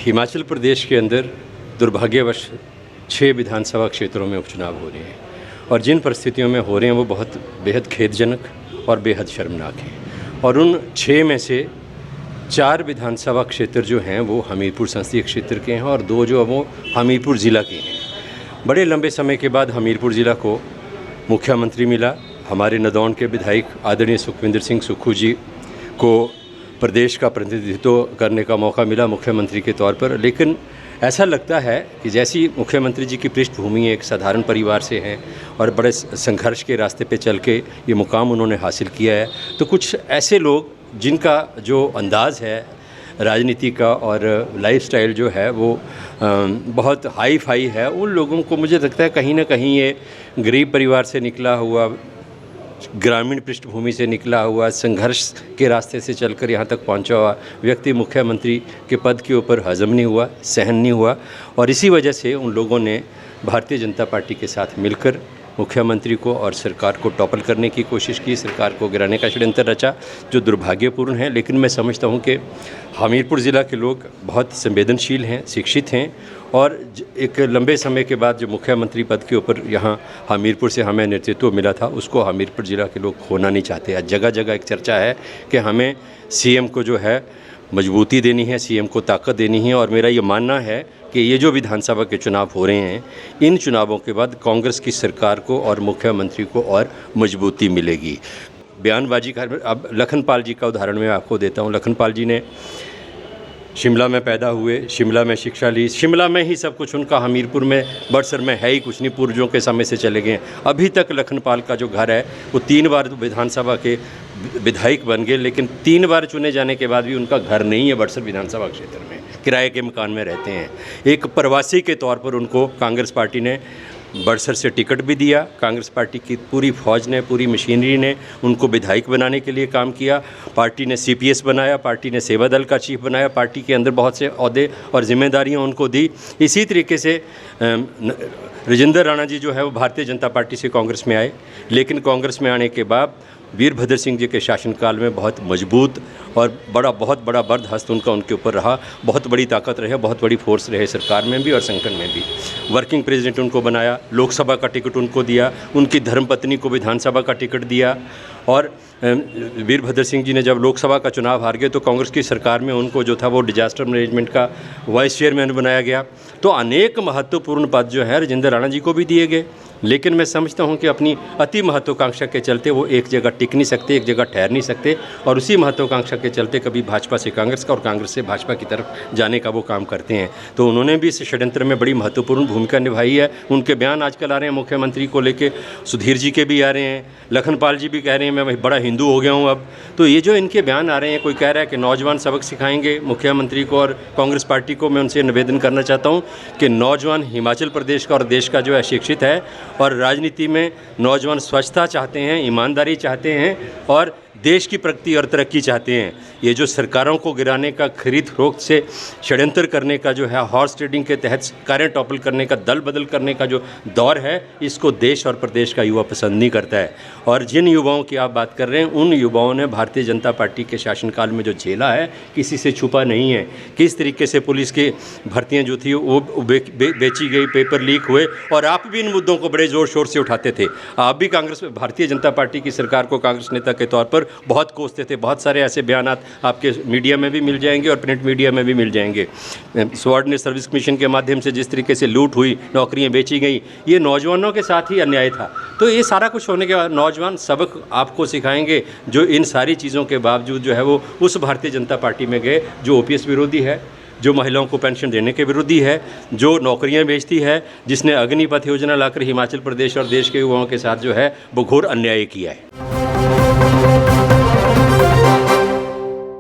हिमाचल प्रदेश के अंदर दुर्भाग्यवश 6 विधानसभा क्षेत्रों में उपचुनाव हो रहे हैं और जिन परिस्थितियों में हो रहे हैं वो बहुत बेहद खेदजनक और बेहद शर्मनाक हैं। और उन 6 में से 4 विधानसभा क्षेत्र जो हैं वो हमीरपुर संसदीय क्षेत्र के हैं और 2 जो वो हमीरपुर ज़िला के हैं। बड़े लंबे समय के बाद हमीरपुर ज़िला को मुख्यमंत्री मिला। हमारे नदौन के विधायक आदरणीय सुखविंदर सिंह सुक्खू जी को प्रदेश का प्रतिनिधित्व करने का मौका मिला मुख्यमंत्री के तौर पर। लेकिन ऐसा लगता है कि जैसी मुख्यमंत्री जी की पृष्ठभूमि एक साधारण परिवार से हैं और बड़े संघर्ष के रास्ते पे चल के ये मुकाम उन्होंने हासिल किया है, तो कुछ ऐसे लोग जिनका जो अंदाज़ है राजनीति का और लाइफस्टाइल जो है वो बहुत हाई फाई है, उन लोगों को मुझे लगता है कहीं ना कहीं ये गरीब परिवार से निकला हुआ, ग्रामीण पृष्ठभूमि से निकला हुआ, संघर्ष के रास्ते से चलकर यहाँ तक पहुँचा हुआ व्यक्ति मुख्यमंत्री के पद के ऊपर हजम नहीं हुआ, सहन नहीं हुआ। और इसी वजह से उन लोगों ने भारतीय जनता पार्टी के साथ मिलकर मुख्यमंत्री को और सरकार को टॉपल करने की कोशिश की, सरकार को गिराने का षड्यंत्र रचा, जो दुर्भाग्यपूर्ण है। लेकिन मैं समझता हूँ कि हमीरपुर ज़िला के लोग बहुत संवेदनशील हैं, शिक्षित हैं और एक लंबे समय के बाद जो मुख्यमंत्री पद के ऊपर यहाँ हमीरपुर से हमें नेतृत्व मिला था, उसको हमीरपुर ज़िला के लोग खोना नहीं चाहते। आज जगह जगह एक चर्चा है कि हमें सीएम को जो है मजबूती देनी है, सीएम को ताकत देनी है। और मेरा ये मानना है कि ये जो विधानसभा के चुनाव हो रहे हैं, इन चुनावों के बाद कांग्रेस की सरकार को और मुख्यमंत्री को और मजबूती मिलेगी। बयानबाजी का अब लखनपाल जी का उदाहरण मैं आपको देता हूँ। लखनपाल जी ने शिमला में पैदा हुए, शिमला में शिक्षा ली, शिमला में ही सब कुछ उनका, हमीरपुर में बड़सर में है ही कुछ नहीं, पूर्वजों के समय से चले गए। अभी तक लखनपाल का जो घर है वो 3 बार विधानसभा के विधायक बन गए, लेकिन 3 बार चुने जाने के बाद भी उनका घर नहीं है बड़सर विधानसभा क्षेत्र में, किराए के मकान में रहते हैं। एक प्रवासी के तौर पर उनको कांग्रेस पार्टी ने बड़सर से टिकट भी दिया। कांग्रेस पार्टी की पूरी फौज ने, पूरी मशीनरी ने उनको विधायक बनाने के लिए काम किया। पार्टी ने सीपीएस बनाया, पार्टी ने सेवा दल का चीफ बनाया, पार्टी के अंदर बहुत से ओहदे और जिम्मेदारियां उनको दी। इसी तरीके से राजेंद्र राणा जी जो है वो भारतीय जनता पार्टी से कांग्रेस में आए, लेकिन कांग्रेस में आने के बाद वीरभद्र सिंह जी के शासनकाल में बहुत मजबूत और बहुत बड़ा बर्दहस्त उनके ऊपर रहा, बहुत बड़ी ताकत रहे, बहुत बड़ी फोर्स रहे सरकार में भी और संगठन में भी। वर्किंग प्रेसिडेंट उनको बनाया, लोकसभा का टिकट उनको दिया, उनकी धर्मपत्नी को विधानसभा का टिकट दिया। और वीरभद्र सिंह जी ने जब लोकसभा का चुनाव हार गए तो कांग्रेस की सरकार में उनको जो था वो डिजास्टर मैनेजमेंट का वाइस चेयरमैन बनाया गया। तो अनेक महत्वपूर्ण पद जो है राजेंद्र राणा जी को भी दिए गए। लेकिन मैं समझता हूं कि अपनी अति महत्वाकांक्षा के चलते वो एक जगह टिक नहीं सकते, एक जगह ठहर नहीं सकते, और उसी महत्वाकांक्षा के चलते कभी भाजपा से कांग्रेस का और कांग्रेस से भाजपा की तरफ जाने का वो काम करते हैं। तो उन्होंने भी इस षड्यंत्र में बड़ी महत्वपूर्ण भूमिका निभाई है। उनके बयान आजकल आ रहे हैं मुख्यमंत्री को लेके, सुधीर जी के भी आ रहे हैं, लखनपाल जी भी कह रहे हैं मैं बड़ा हिंदू हो गया हूँ अब। तो ये जो इनके बयान आ रहे हैं, कोई कह रहा है कि नौजवान सबक सिखाएंगे मुख्यमंत्री को और कांग्रेस पार्टी को, मैं उनसे निवेदन करना चाहता हूँ कि नौजवान हिमाचल प्रदेश का और देश का जो है शिक्षित है और राजनीति में नौजवान स्वच्छता चाहते हैं, ईमानदारी चाहते हैं और देश की प्रगति और तरक्की चाहते हैं। ये जो सरकारों को गिराने का, खरीद फरोख्त से षड्यंत्र करने का जो है, हॉर्स ट्रेडिंग के तहत कारें टॉपल करने का, दल बदल करने का जो दौर है, इसको देश और प्रदेश का युवा पसंद नहीं करता है। और जिन युवाओं की आप बात कर रहे हैं, उन युवाओं ने भारतीय जनता पार्टी के शासनकाल में जो झेला है किसी से छुपा नहीं है। किस तरीके से पुलिस की भर्तियाँ जो थी वो बेची गई, पेपर लीक हुए, और आप भी इन मुद्दों को बड़े ज़ोर शोर से उठाते थे। आप भी भारतीय जनता पार्टी की सरकार को कांग्रेस नेता के तौर पर बहुत कोसते थे। बहुत सारे ऐसे बयानात आपके मीडिया में भी मिल जाएंगे और प्रिंट मीडिया में भी मिल जाएंगे। सबऑर्डिनेट सर्विस कमीशन के माध्यम से जिस तरीके से लूट हुई, नौकरियां बेची गई, ये नौजवानों के साथ ही अन्याय था। तो ये सारा कुछ होने के बाद नौजवान सबक आपको सिखाएंगे जो इन सारी चीज़ों के बावजूद जो है वो उस भारतीय जनता पार्टी में गए जो ओपीएस विरोधी है, जो महिलाओं को पेंशन देने के विरोधी है, जो नौकरियां बेचती है, जिसने अग्निपथ योजना लाकर हिमाचल प्रदेश और देश के युवाओं के साथ जो है वो घोर अन्याय किया है।